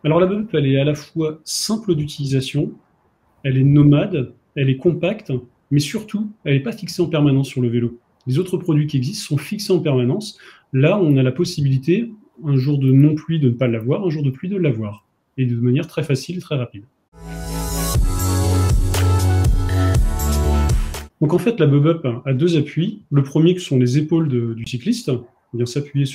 Alors la Bubeup, elle est à la fois simple d'utilisation, elle est nomade, elle est compacte, mais surtout, elle n'est pas fixée en permanence sur le vélo. Les autres produits qui existent sont fixés en permanence. Là, on a la possibilité, un jour de non-pluie, de ne pas l'avoir, un jour de pluie, de l'avoir. Et de manière très facile et très rapide. Donc en fait, la Bubeup a deux appuis. Le premier, qui sont les épaules du cycliste. On vient s'appuyer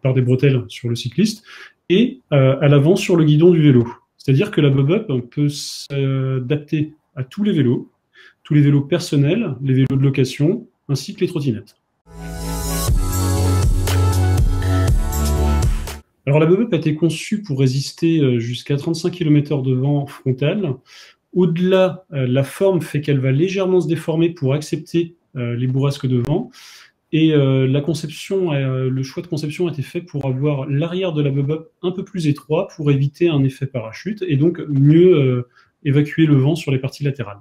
par des bretelles sur le cycliste. Et à l'avant, sur le guidon du vélo. C'est-à-dire que la Bubeup peut s'adapter à tous les vélos personnels, les vélos de location, ainsi que les trottinettes. Alors la Bubeup a été conçue pour résister jusqu'à 35 km de vent frontal. Au-delà, la forme fait qu'elle va légèrement se déformer pour accepter les bourrasques de vent. Et le choix de conception a été fait pour avoir l'arrière de la Bubeup un peu plus étroit pour éviter un effet parachute et donc mieux évacuer le vent sur les parties latérales.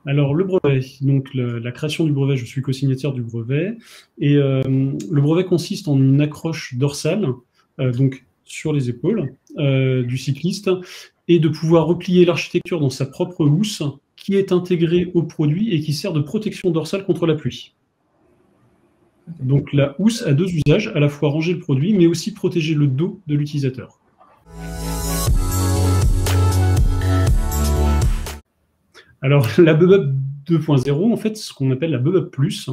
Alors le brevet, donc la création du brevet, je suis co-signataire du brevet, et le brevet consiste en une accroche dorsale, donc sur les épaules du cycliste, et de pouvoir replier l'architecture dans sa propre housse, qui est intégrée au produit et qui sert de protection dorsale contre la pluie. Donc la housse a deux usages, à la fois ranger le produit, mais aussi protéger le dos de l'utilisateur. Alors la Bubeup 2.0, en fait, ce qu'on appelle la Bubeup Plus,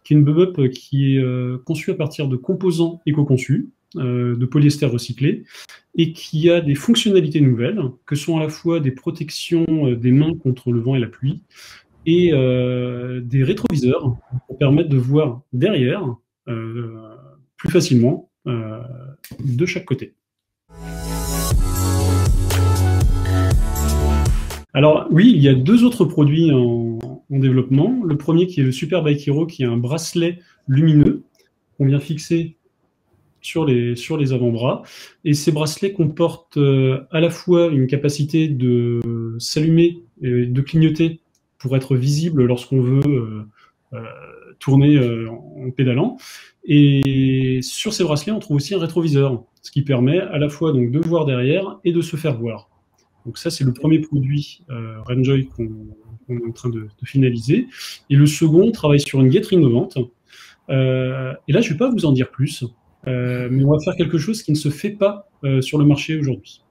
qui est une Bubeup qui est conçue à partir de composants éco-conçus, de polyester recyclé, et qui a des fonctionnalités nouvelles, que sont à la fois des protections des mains contre le vent et la pluie, et des rétroviseurs pour permettre de voir derrière plus facilement de chaque côté. Alors oui, il y a deux autres produits en développement. Le premier qui est le Super Bike Hero, qui est un bracelet lumineux qu'on vient fixer sur les avant-bras. Et ces bracelets comportent à la fois une capacité de s'allumer et de clignoter pour être visible lorsqu'on veut tourner en pédalant. Et sur ces bracelets, on trouve aussi un rétroviseur, ce qui permet à la fois donc, de voir derrière et de se faire voir. Donc ça, c'est le premier produit Renjoy qu'on est en train de finaliser. Et le second travaille sur une guêtre innovante. Et là, je ne vais pas vous en dire plus. Mais on va faire quelque chose qui ne se fait pas sur le marché aujourd'hui.